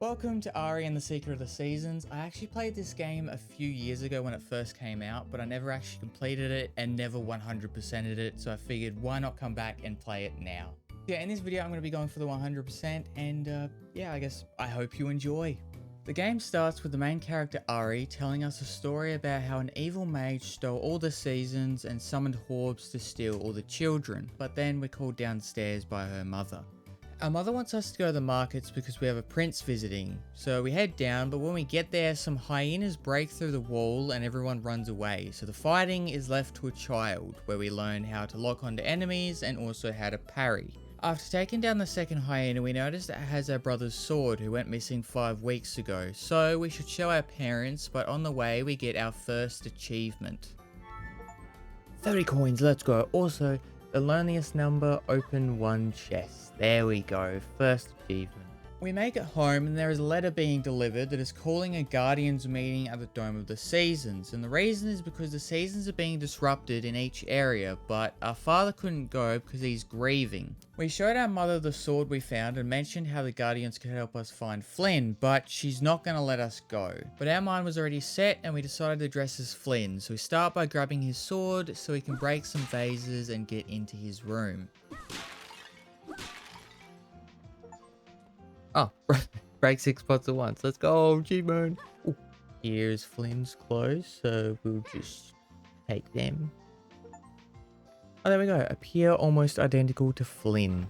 Welcome to Ari and the Secret of the Seasons. I actually played this game a few years ago when it first came out, but I never actually completed it and never 100%ed it, so I figured why not come back and play it now. Yeah, in this video I'm going to be going for the 100% and yeah, I hope you enjoy. The game starts with the main character Ari telling us a story about how an evil mage stole all the seasons and summoned Horbs to steal all the children, but then we're called downstairs by her mother. Our mother wants us to go to the markets because we have a prince visiting, so we head down, but when we get there, some hyenas break through the wall and everyone runs away, so the fighting is left to a child, where we learn how to lock onto enemies and also how to parry. After taking down the second hyena, we notice it has our brother's sword who went missing 5 weeks ago, so we should show our parents, but on the way we get our first achievement. 30 coins, let's go. Also, the loneliest number, open 1 chest. There we go, first achievement. We make it home and there is a letter being delivered that is calling a guardians meeting at the Dome of the Seasons, and the reason is because the seasons are being disrupted in each area, but our father couldn't go because he's grieving. We showed our mother the sword we found and mentioned how the guardians could help us find Flynn, but she's not going to let us go. But our mind was already set and we decided to dress as Flynn, so we start by grabbing his sword so he can break some vases and get into his room. Oh, break 6 pots at once. Let's go, G-Man. Here's Flynn's clothes, so we'll just take them. Oh, there we go. Appear almost identical to Flynn.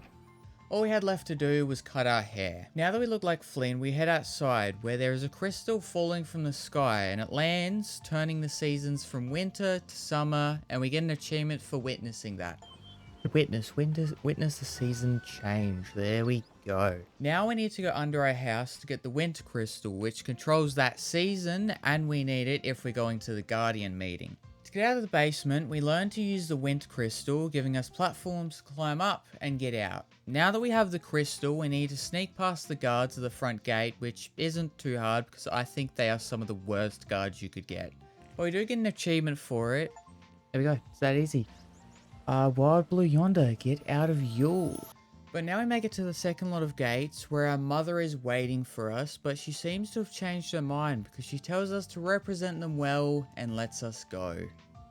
All we had left to do was cut our hair. Now that we look like Flynn, we head outside where there is a crystal falling from the sky and it lands, turning the seasons from winter to summer, and we get an achievement for witnessing that. Witness the season change. There we go. Now we need to go under our house to get the winter crystal, which controls that season, and we need it if we're going to the guardian meeting. To get out of the basement, we learn to use the wind crystal, giving us platforms to climb up and get out. Now that we have the crystal, we need to sneak past the guards at the front gate, which isn't too hard because I think they are some of the worst guards you could get. But we do get an achievement for it. There we go. It's that easy. Wild blue yonder, get out of Yule. But now we make it to the second lot of gates where our mother is waiting for us, but she seems to have changed her mind because she tells us to represent them well and lets us go.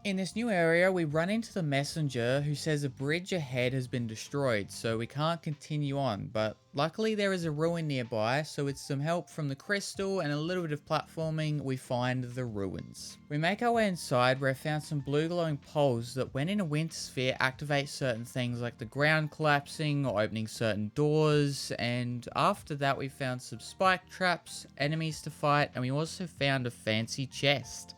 In this new area, we run into the messenger who says a bridge ahead has been destroyed, so we can't continue on, but luckily there is a ruin nearby, so with some help from the crystal and a little bit of platforming, we find the ruins. We make our way inside where I found some blue glowing poles that when in a winter sphere activate certain things like the ground collapsing or opening certain doors, and after that we found some spike traps, enemies to fight, and we also found a fancy chest.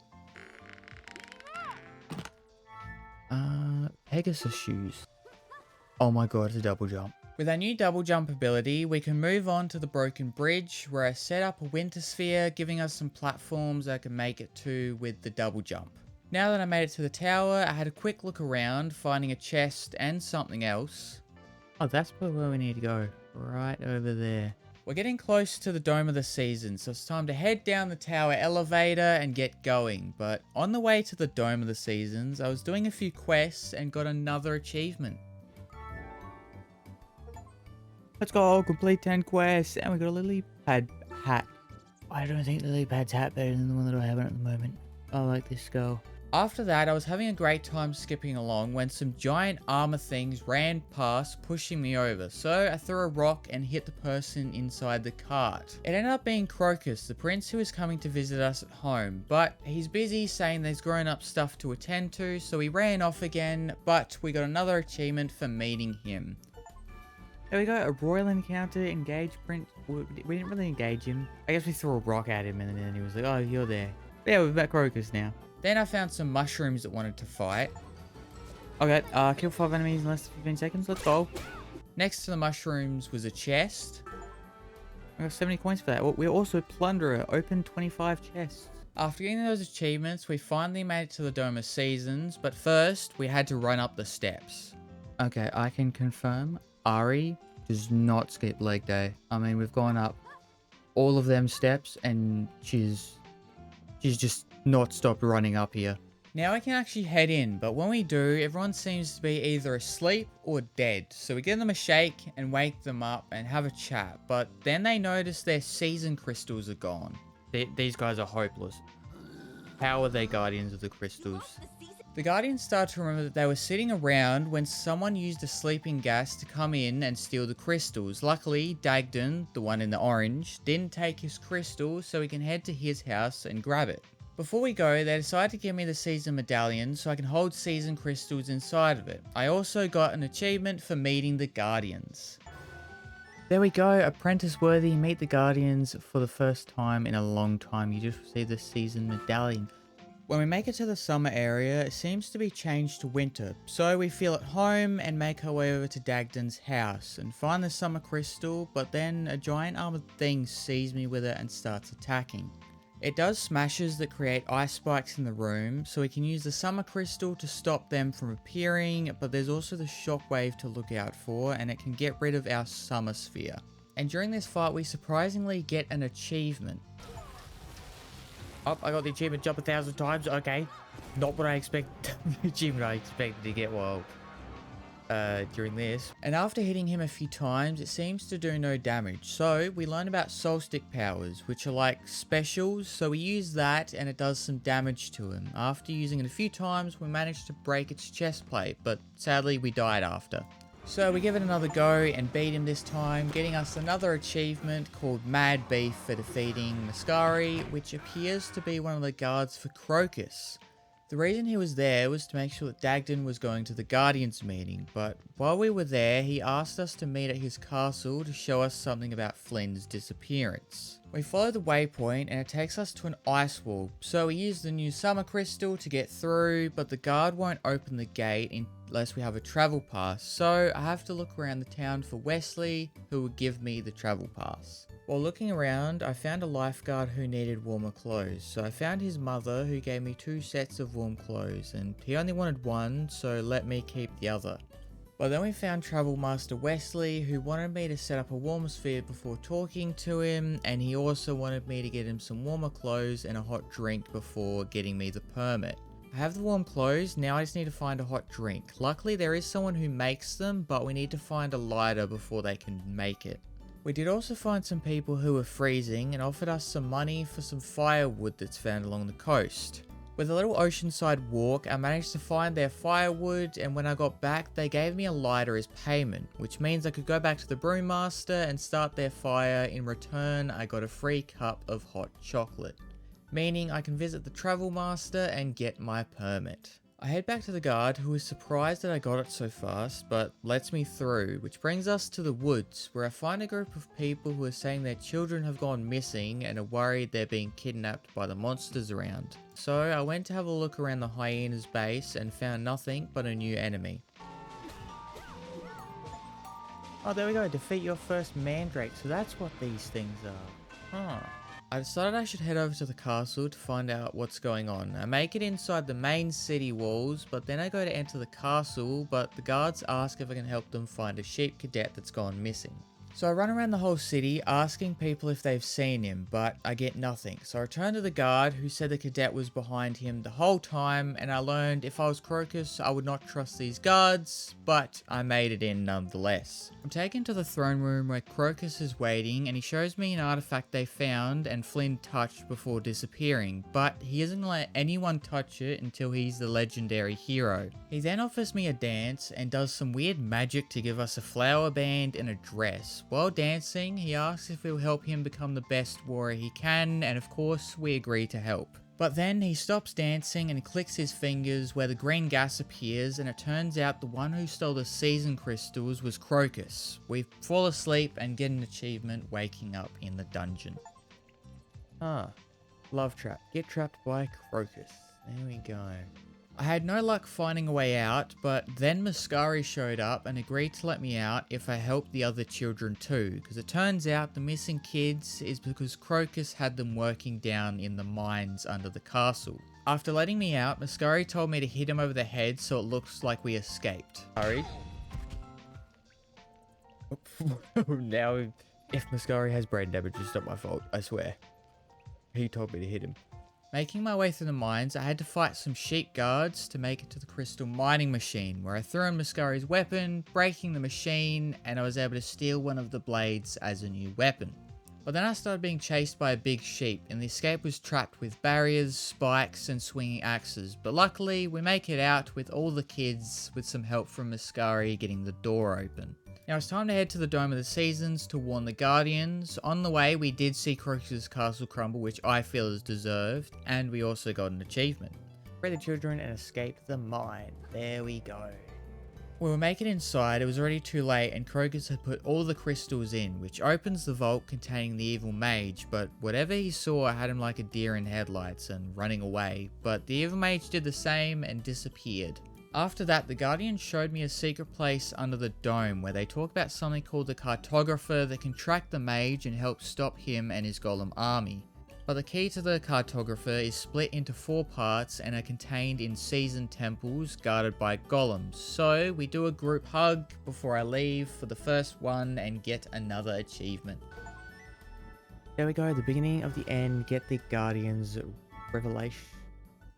Pegasus shoes. Oh my god, it's a double jump. With our new double jump ability, we can move on to the broken bridge where I set up a winter sphere, giving us some platforms I can make it to with the double jump. Now that I made it to the tower, I had a quick look around, finding a chest and something else. Oh, that's where we need to go. Right over there. We're getting close to the Dome of the Seasons, so it's time to head down the tower elevator and get going. But on the way to the Dome of the Seasons, I was doing a few quests and got another achievement. Let's go, complete 10 quests, and we got a lily pad hat. I don't think the lily pad's hat better than the one that I have at the moment. I like this skull. After that, I was having a great time skipping along when some giant armor things ran past, pushing me over. So I threw a rock and hit the person inside the cart. It ended up being Crocus, the prince who is coming to visit us at home, but he's busy saying there's grown-up stuff to attend to, so he ran off again, but we got another achievement for meeting him. There we go, a royal encounter, engage prince. We didn't really engage him. I guess we threw a rock at him and then he was like, oh, you're there. But yeah, we've met Crocus now. Then I found some mushrooms that wanted to fight. Okay, kill 5 enemies in less than 15 seconds. Let's go. Next to the mushrooms was a chest. I got 70 coins for that. We also plunderer. Open 25 chests. After getting those achievements, we finally made it to the Dome of Seasons. But first, we had to run up the steps. Okay, I can confirm Ari does not skip leg day. I mean, we've gone up all of them steps and she's just not stopped running up here. Now we can actually head in, but when we do, everyone seems to be either asleep or dead. So we give them a shake and wake them up and have a chat, but then they notice their season crystals are gone. These guys are hopeless. How are they guardians of the crystals? The guardians start to remember that they were sitting around when someone used a sleeping gas to come in and steal the crystals. Luckily, Dagden, the one in the orange, didn't take his crystal, so we can head to his house and grab it. Before we go, they decide to give me the season medallion so I can hold season crystals inside of it. I also got an achievement for meeting the guardians. There we go, apprentice worthy, meet the guardians for the first time in a long time. You just received the season medallion. When we make it to the summer area, it seems to be changed to winter, so we feel at home and make our way over to Dagden's house and find the summer crystal, but then a giant armored thing sees me with it and starts attacking. It does smashes that create ice spikes in the room, so we can use the summer crystal to stop them from appearing, but there's also the shockwave to look out for, and it can get rid of our summer sphere. And during this fight, we surprisingly get an achievement. Oh, I got the achievement jump 1,000 times. Okay. Not what I expect. The achievement I expected to get during this. And after hitting him a few times, it seems to do no damage. So we learn about soul stick powers, which are like specials. So we use that and it does some damage to him. After using it a few times, we managed to break its chest plate, but sadly we died after. So we give it another go and beat him this time, getting us another achievement called Mad Beef for defeating Mascari, which appears to be one of the guards for Crocus. The reason he was there was to make sure that Dagden was going to the Guardians meeting, but while we were there, he asked us to meet at his castle to show us something about Flynn's disappearance. We follow the waypoint and it takes us to an ice wall, so we use the new summer crystal to get through, but the guard won't open the gate unless we have a travel pass, so I have to look around the town for Wesley, who would give me the travel pass. While looking around, I found a lifeguard who needed warmer clothes, so I found his mother who gave me 2 sets of warm clothes, and he only wanted one, so let me keep the other. But then we found Travel Master Wesley, who wanted me to set up a warmer sphere before talking to him, and he also wanted me to get him some warmer clothes and a hot drink before getting me the permit. I have the warm clothes, now I just need to find a hot drink. Luckily there is someone who makes them, but we need to find a lighter before they can make it. We did also find some people who were freezing and offered us some money for some firewood that's found along the coast. With a little oceanside walk, I managed to find their firewood, and when I got back, they gave me a lighter as payment, which means I could go back to the brewmaster and start their fire. In return, I got a free cup of hot chocolate, meaning I can visit the travel master and get my permit. I head back to the guard, who is surprised that I got it so fast, but lets me through, which brings us to the woods, where I find a group of people who are saying their children have gone missing and are worried they're being kidnapped by the monsters around. So I went to have a look around the hyena's base and found nothing but a new enemy. Oh, there we go, defeat your first mandrake, so that's what these things are. Huh. I decided I should head over to the castle to find out what's going on. I make it inside the main city walls, but then I go to enter the castle, but the guards ask if I can help them find a sheep cadet that's gone missing. So I run around the whole city asking people if they've seen him, but I get nothing. So I return to the guard, who said the cadet was behind him the whole time, and I learned if I was Crocus, I would not trust these guards, but I made it in nonetheless. I'm taken to the throne room where Crocus is waiting, and he shows me an artifact they found and Flynn touched before disappearing, but he isn't gonna let anyone touch it until he's the legendary hero. He then offers me a dance and does some weird magic to give us a flower band and a dress. While dancing, he asks if we'll help him become the best warrior he can, and of course, we agree to help. But then he stops dancing and clicks his fingers where the green gas appears, and it turns out the one who stole the season crystals was Crocus. We fall asleep and get an achievement waking up in the dungeon. Love trap. Get trapped by Crocus. There we go. I had no luck finding a way out, but then Mascari showed up and agreed to let me out if I helped the other children too, because it turns out the missing kids is because Crocus had them working down in the mines under the castle. After letting me out, Mascari told me to hit him over the head so it looks like we escaped. Sorry. Now, if Mascari has brain damage, it's not my fault, I swear. He told me to hit him. Making my way through the mines, I had to fight some sheep guards to make it to the crystal mining machine, where I threw in Mascari's weapon, breaking the machine, and I was able to steal one of the blades as a new weapon. But then I started being chased by a big sheep, and the escape was trapped with barriers, spikes, and swinging axes. But luckily, we make it out with all the kids, with some help from Mascari getting the door open. Now it's time to head to the Dome of the Seasons to warn the Guardians. On the way, we did see Crocus's castle crumble, which I feel is deserved, and we also got an achievement. Free the children and escape the mine. There we go. When we make it inside, it was already too late and Crocus had put all the crystals in, which opens the vault containing the evil mage, but whatever he saw had him like a deer in headlights and running away, but the evil mage did the same and disappeared. After that, the Guardians showed me a secret place under the dome where they talk about something called the cartographer that can track the mage and help stop him and his golem army. But the key to the cartographer is split into 4 parts and are contained in seasoned temples guarded by golems. So we do a group hug before I leave for the first one and get another achievement. There we go, the beginning of the end, get the Guardians revelation.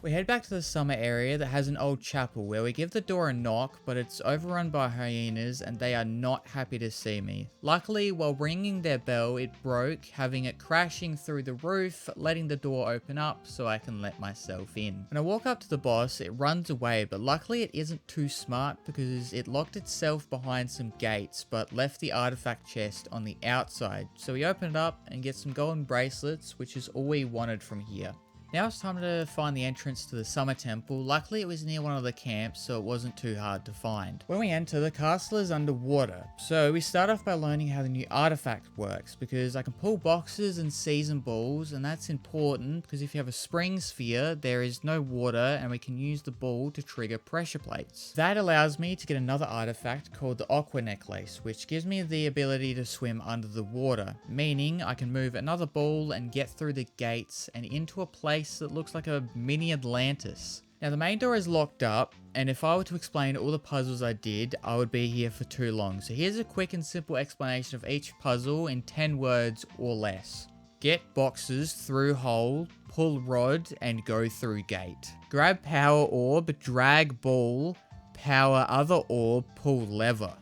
We head back to the summer area that has an old chapel where we give the door a knock, but it's overrun by hyenas and they are not happy to see me. Luckily, while ringing their bell, it broke, having it crashing through the roof, letting the door open up so I can let myself in. When I walk up to the boss, it runs away, but luckily it isn't too smart because it locked itself behind some gates, but left the artifact chest on the outside. So we open it up and get some golden bracelets, which is all we wanted from here. Now it's time to find the entrance to the Summer Temple. Luckily it was near one of the camps, so it wasn't too hard to find. When we enter, the castle is underwater. So we start off by learning how the new artifact works, because I can pull boxes and season balls, and that's important because if you have a spring sphere, there is no water and we can use the ball to trigger pressure plates. That allows me to get another artifact called the Aqua Necklace, which gives me the ability to swim under the water, meaning I can move another ball and get through the gates and into a place that looks like a mini Atlantis. Now the main door is locked up, and if I were to explain all the puzzles I did, I would be here for too long. So here's a quick and simple explanation of each puzzle in 10 words or less. Get boxes through hole, pull rod, and go through gate. Grab power orb, drag ball, power other orb, pull lever.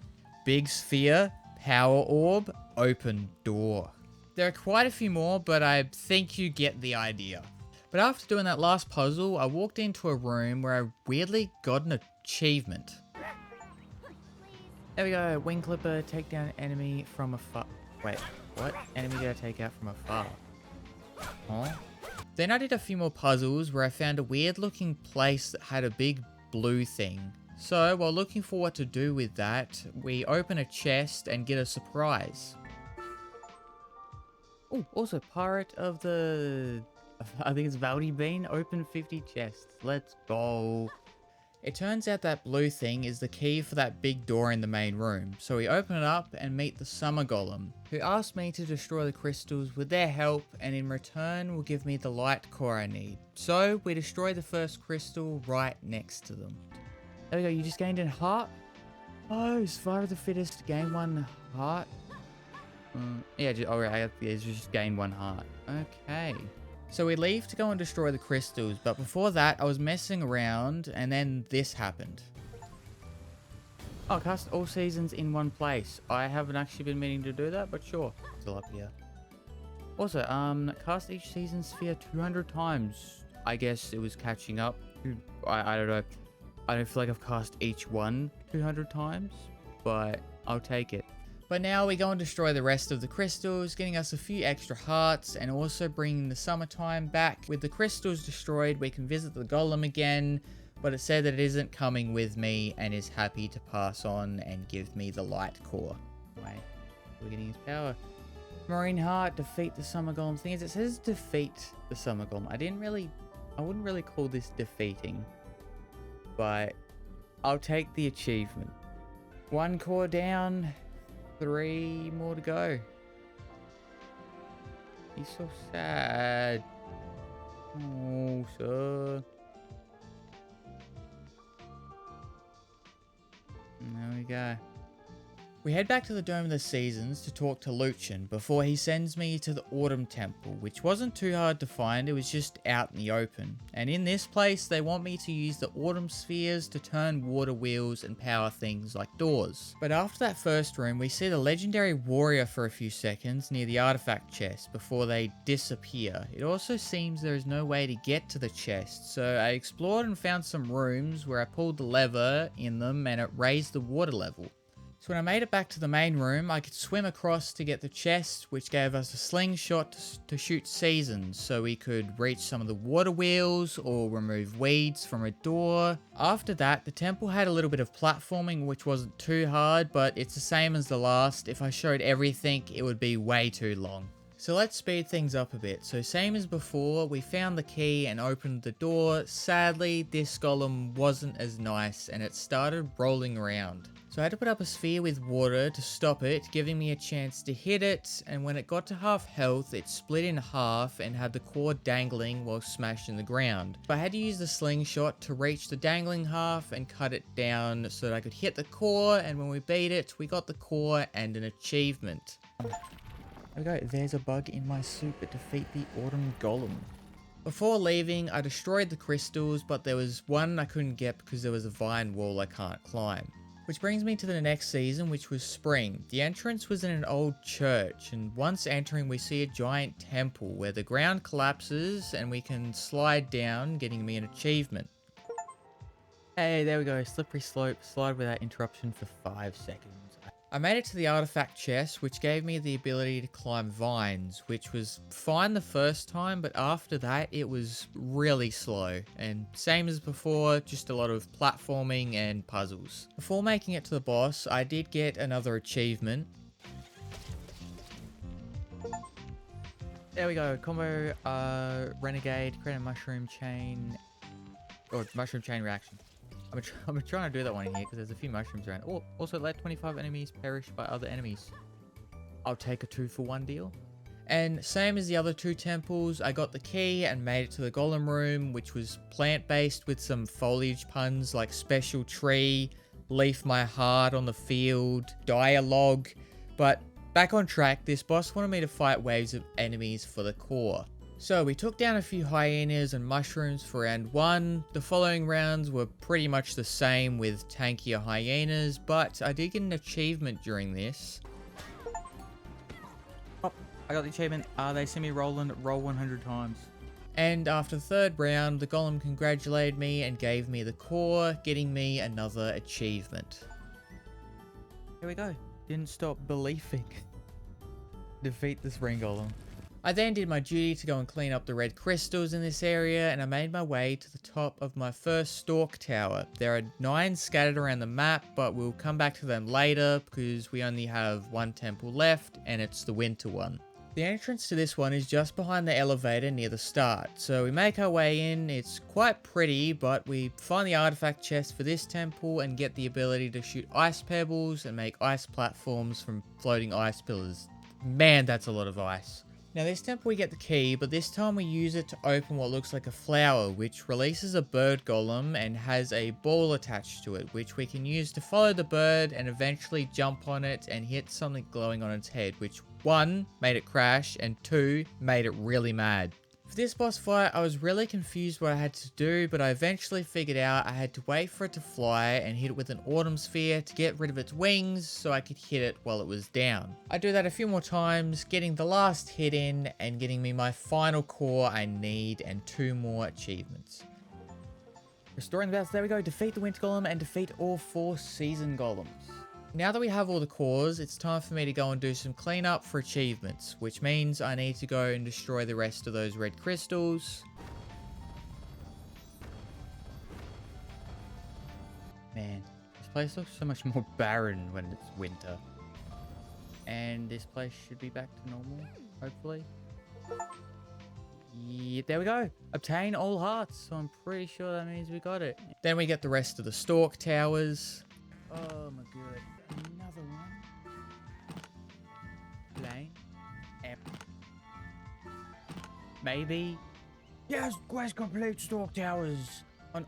Big sphere, power orb, open door. There are quite a few more, but I think you get the idea. But after doing that last puzzle, I walked into a room where I weirdly got an achievement. There we go, wing clipper, take down enemy from afar. Wait, what? Enemy did I take out from afar? Huh? Then I did a few more puzzles where I found a weird looking place that had a big blue thing. So while looking for what to do with that, we open a chest and get a surprise. Oh, also Pirate of the... I think it's Valdi Bean, open 50 chests. Let's go. It turns out that blue thing is the key for that big door in the main room. So we open it up and meet the Summer Golem, who asked me to destroy the crystals with their help, and in return will give me the light core I need. So we destroy the first crystal right next to them. There we go, you just gained a heart? Oh, survivor of the fittest, gain 1 heart. Yeah, just gain 1 heart. Okay. So we leave to go and destroy the crystals, but before that, I was messing around, and then this happened. Oh, cast all seasons in one place. I haven't actually been meaning to do that, but sure. Still up here. Also, cast each season sphere 200 times. I guess it was catching up. I don't know. I don't feel like I've cast each one 200 times, but I'll take it. But now we go and destroy the rest of the crystals, getting us a few extra hearts and also bringing the summertime back. With the crystals destroyed, we can visit the golem again, but it said that it isn't coming with me and is happy to pass on and give me the light core. Wait, we're getting his power. Marine heart, defeat the summer golem. Thing is, it says defeat the summer golem. I wouldn't really call this defeating, but I'll take the achievement. 1 core down. 3 more to go. He's so sad. Oh, sir. There we go. We head back to the Dome of the Seasons to talk to Lucian before he sends me to the Autumn Temple, which wasn't too hard to find, it was just out in the open. And in this place, they want me to use the Autumn Spheres to turn water wheels and power things like doors. But after that first room, we see the legendary warrior for a few seconds near the artifact chest before they disappear. It also seems there is no way to get to the chest, so I explored and found some rooms where I pulled the lever in them and it raised the water level. So when I made it back to the main room, I could swim across to get the chest, which gave us a slingshot to shoot seasons, so we could reach some of the water wheels or remove weeds from a door. After that, the temple had a little bit of platforming, which wasn't too hard, but it's the same as the last. If I showed everything, it would be way too long. So let's speed things up a bit. So same as before, we found the key and opened the door. Sadly, this golem wasn't as nice and it started rolling around. So I had to put up a sphere with water to stop it, giving me a chance to hit it, and when it got to half health, it split in half and had the core dangling while smashed in the ground. But I had to use the slingshot to reach the dangling half and cut it down so that I could hit the core, and when we beat it, we got the core and an achievement. There we go, there's a bug in my soup at defeat the Autumn Golem. Before leaving, I destroyed the crystals, but there was one I couldn't get because there was a vine wall I can't climb. Which brings me to the next season, which was spring. The entrance was in an old church, and once entering we see a giant temple where the ground collapses and we can slide down, getting me an achievement. Hey, there we go, slippery slope, slide without interruption for 5 seconds. I made it to the artifact chest, which gave me the ability to climb vines, which was fine the first time, but after that it was really slow. And same as before, just a lot of platforming and puzzles. Before making it to the boss, I did get another achievement. There we go, combo renegade, create a mushroom chain, or mushroom chain reaction. I'm trying to do that one in here because there's a few mushrooms around. Oh, also let 25 enemies perish by other enemies. I'll take a 2-for-1 deal. And same as the other 2 temples, I got the key and made it to the golem room, which was plant-based with some foliage puns like special tree, leaf my heart on the field, dialogue. But back on track, this boss wanted me to fight waves of enemies for the core. So we took down a few hyenas and mushrooms for round 1. The following rounds were pretty much the same with tankier hyenas, but I did get an achievement during this. Oh, I got the achievement. They see me roll 100 times. And after the 3rd round, the golem congratulated me and gave me the core, getting me another achievement. Here we go. Didn't stop believing. Defeat this ring golem. I then did my duty to go and clean up the red crystals in this area, and I made my way to the top of my first stalk tower. There are 9 scattered around the map, but we'll come back to them later because we only have 1 temple left, and it's the winter one. The entrance to this one is just behind the elevator near the start, so we make our way in. It's quite pretty, but we find the artifact chest for this temple and get the ability to shoot ice pebbles and make ice platforms from floating ice pillars. Man, that's a lot of ice. Now this temple we get the key, but this time we use it to open what looks like a flower, which releases a bird golem and has a ball attached to it, which we can use to follow the bird and eventually jump on it and hit something glowing on its head, which 1, made it crash, and 2, made it really mad. For this boss fight, I was really confused what I had to do, but I eventually figured out I had to wait for it to fly and hit it with an autumn sphere to get rid of its wings so I could hit it while it was down. I do that a few more times, getting the last hit in and getting me my final core I need and 2 more achievements. Restoring the balance, there we go, defeat the winter golem and defeat all 4 season golems. Now that we have all the cores, it's time for me to go and do some cleanup for achievements, which means I need to go and destroy the rest of those red crystals. Man, this place looks so much more barren when it's winter. And this place should be back to normal, hopefully. Yeah, there we go. Obtain all hearts, so I'm pretty sure that means we got it. Then we get the rest of the stalk towers. Oh my god. Another one. Plain. Maybe. Yes, quest complete, stalk towers. On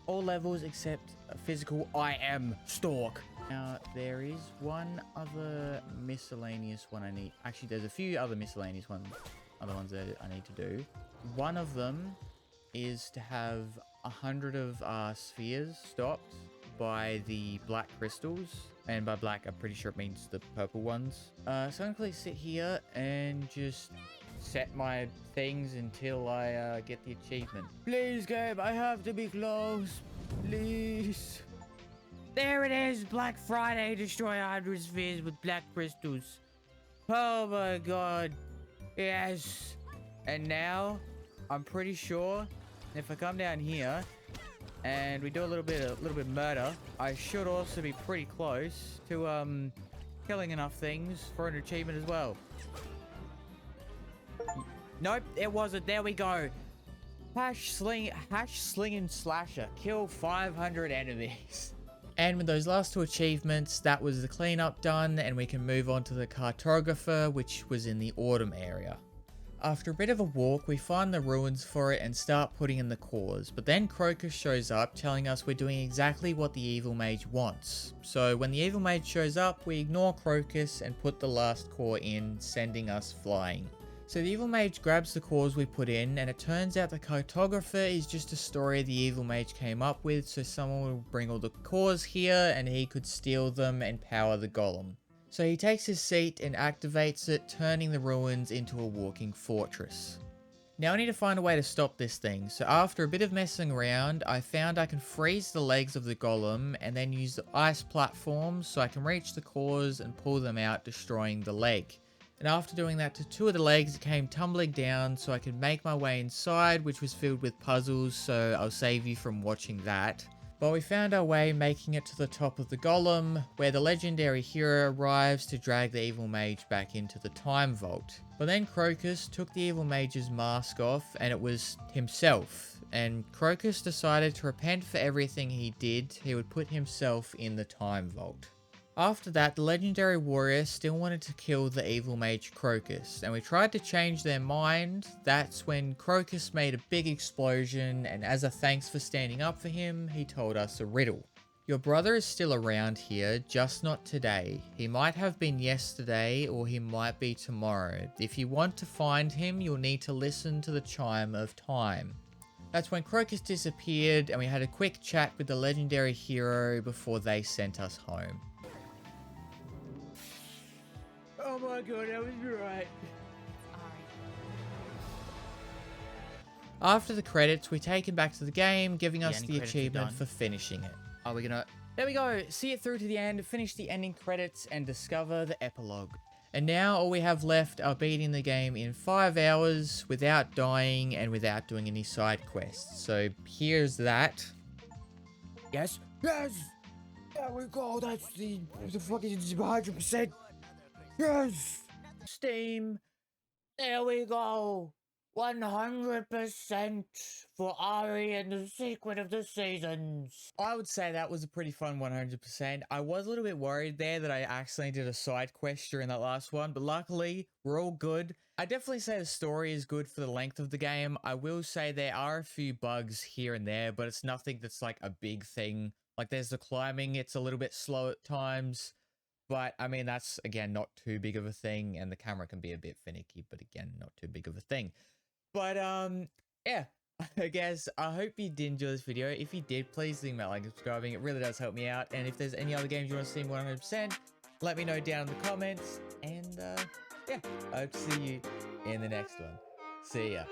all levels except a physical I am stalk. Now, there is one other miscellaneous one I need. Actually, there's a few other miscellaneous other ones that I need to do. One of them is to have 100 of spheres stopped by the black crystals. And by black, I'm pretty sure it means the purple ones. So I'm going to sit here and just set my things until I get the achievement. Please, game, I have to be close. Please. There it is, Black Friday. Destroy 100 spheres with black crystals. Oh my god. Yes. And now, I'm pretty sure if I come down here and we do a little bit of murder, I should also be pretty close to killing enough things for an achievement as well. Nope, it wasn't. There we go. Hash slinging slasher. Kill 500 enemies. And with those last two achievements, that was the cleanup done, and we can move on to the cartographer, which was in the autumn area. After a bit of a walk, we find the ruins for it and start putting in the cores, but then Crocus shows up telling us we're doing exactly what the evil mage wants. So when the evil mage shows up, we ignore Crocus and put the last core in, sending us flying. So the evil mage grabs the cores we put in, and it turns out the cartographer is just a story the evil mage came up with, so someone will bring all the cores here and he could steal them and power the golem. So he takes his seat and activates it, turning the ruins into a walking fortress. Now I need to find a way to stop this thing, so after a bit of messing around, I found I can freeze the legs of the golem and then use the ice platforms so I can reach the cores and pull them out, destroying the leg. And after doing that to two of the legs, it came tumbling down so I could make my way inside, which was filled with puzzles, so I'll save you from watching that. But we found our way, making it to the top of the golem, where the legendary hero arrives to drag the evil mage back into the time vault. But then Crocus took the evil mage's mask off, and it was himself. And Crocus decided to repent for everything he did. He would put himself in the time vault. After that, the legendary warrior still wanted to kill the evil mage Crocus, and we tried to change their mind. That's when Crocus made a big explosion, and as a thanks for standing up for him, he told us a riddle. Your brother is still around here, just not today. He might have been yesterday, or he might be tomorrow. If you want to find him, you'll need to listen to the chime of time. That's when Crocus disappeared, and we had a quick chat with the legendary hero before they sent us home. Oh my god, that was right. After the credits, we take him back to the game, giving us the achievement for finishing it. Are we gonna... There we go, see it through to the end, finish the ending credits, and discover the epilogue. And now all we have left are beating the game in 5 hours without dying and without doing any side quests. So here's that. Yes? Yes! There we go, that's the fucking 100%. Yes! Steam. There we go. 100% for Ari and the Secret of the Seasons. I would say that was a pretty fun 100%. I was a little bit worried there that I accidentally did a side quest during that last one, but luckily, we're all good. I definitely say the story is good for the length of the game. I will say there are a few bugs here and there, but it's nothing that's like a big thing. Like there's the climbing, it's a little bit slow at times. But, I mean, that's, again, not too big of a thing, and the camera can be a bit finicky, but again, not too big of a thing. But, yeah, I guess, I hope you did enjoy this video. If you did, please leave me a like and subscribing. It really does help me out. And if there's any other games you want to see 100%, let me know down in the comments. And, yeah, I hope to see you in the next one. See ya.